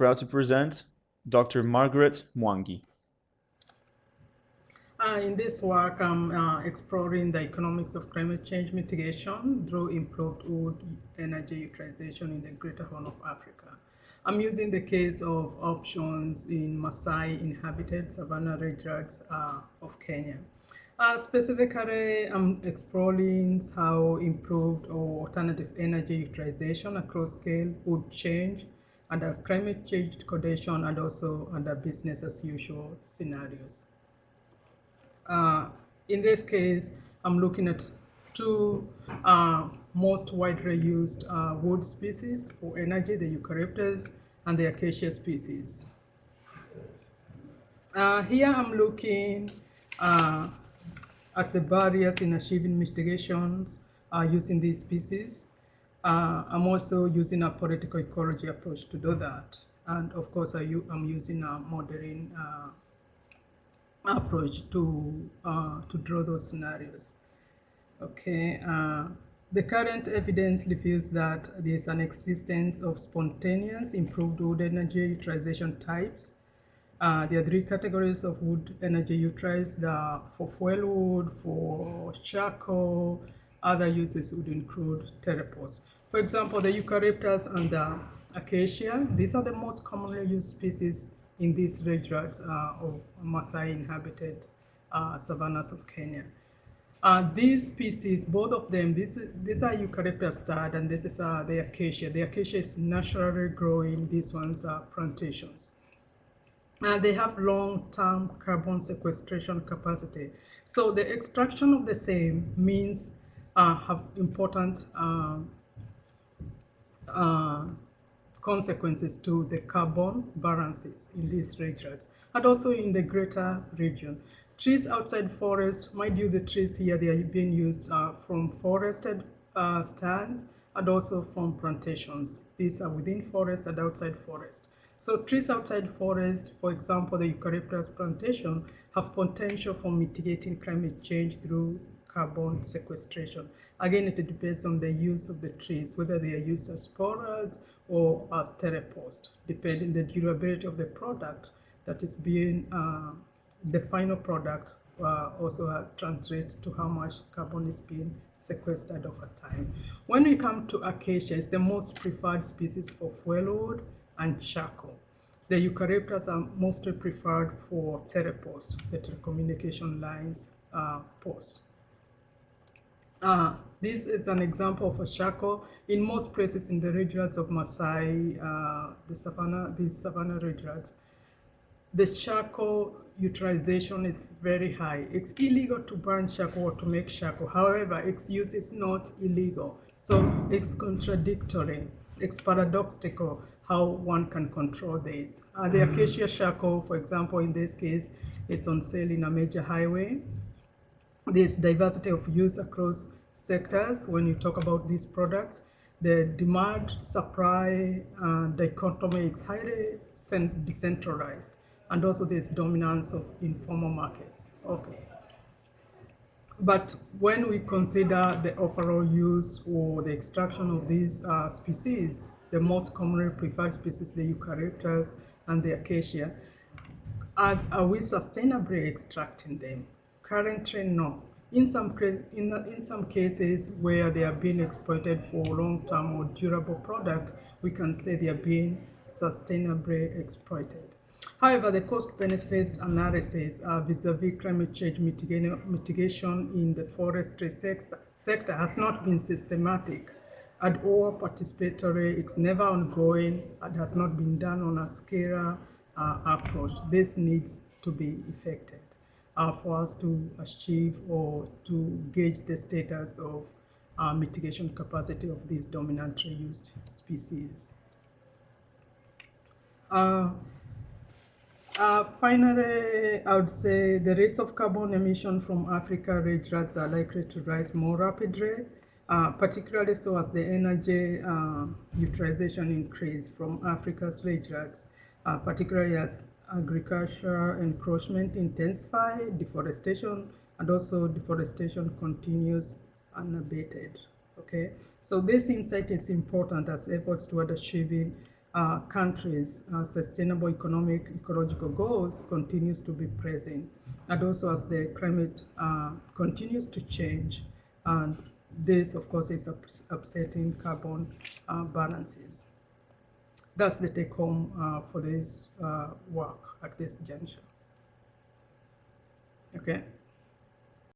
proud to present Dr. Margaret Mwangi. In this work, I'm exploring the economics of climate change mitigation through improved wood energy utilization in the Greater Horn of Africa. I'm using the case of options in Maasai inhabited Savanna Rangelands of Kenya. Specifically, I'm exploring how improved or alternative energy utilization across scale would change under climate change condition and also under business as usual scenarios. Uh, in this case, I'm looking at two most widely used wood species for energy, the eucalyptus and the acacia species. Here I'm looking at the barriers in achieving mitigations using these species. I'm also using a political ecology approach to do that. And of course, I'm using a modeling approach to draw those scenarios. Okay, the current evidence reveals that there is an existence of spontaneous improved wood energy utilization types. There are three categories of wood energy utilized for fuel wood, for charcoal. Other uses would include terrepots. For example, the eucalyptus and the acacia, these are the most commonly used species in these regions of Maasai inhabited savannas of Kenya. These species, both of them, these are eucalyptus stud and this is the acacia. The acacia is naturally growing, these ones are plantations. They have long-term carbon sequestration capacity. So the extraction of the same means have important consequences to the carbon balances in these regions and also in the greater region. Trees outside forest, mind you, the trees here, they are being used from forested stands and also from plantations. These are within forest and outside forest. So trees outside forest, for example, the eucalyptus plantation, have potential for mitigating climate change through carbon sequestration. Again, it depends on the use of the trees, whether they are used as forage or as terrepost, depending the durability of the product that is being, the final product also translates to how much carbon is being sequestered over time. When we come to acacia, it's the most preferred species for fuel wood and charcoal. The eucalyptus are mostly preferred for terrepost, the telecommunication lines post. This is an example of a charcoal. In most places in the regions of Maasai, these savanna regions, the charcoal utilization is very high. It's illegal to burn charcoal or to make charcoal. However, its use is not illegal. So it's contradictory. It's paradoxical how one can control this. The acacia charcoal, for example, in this case, is on sale in a major highway. There's diversity of use across sectors when you talk about these products. The demand-supply dichotomy is highly decentralized, and also there's dominance of informal markets. Okay. But when we consider the overall use or the extraction of these species, the most commonly preferred species, the eucalyptus and the acacia, are we sustainably extracting them? Currently, no. In some cases where they are being exploited for long-term or durable product, we can say they are being sustainably exploited. However, the cost-benefit analysis vis-a-vis climate change mitigation in the forestry sector has not been systematic and or participatory. It's never ongoing and has not been done on a scale approach. This needs to be effected for us to achieve or to gauge the status of mitigation capacity of these dominantly used species. Finally, I would say the rates of carbon emission from Africa regions are likely to rise more rapidly, particularly so as the energy utilization increase from Africa's regions, particularly as agriculture encroachment intensify, deforestation, and also deforestation continues unabated. Okay, so this insight is important as efforts toward achieving countries' sustainable economic ecological goals continues to be present, and also as the climate continues to change, and this, of course, is upsetting carbon balances. That's the take home for this work at this juncture. Okay.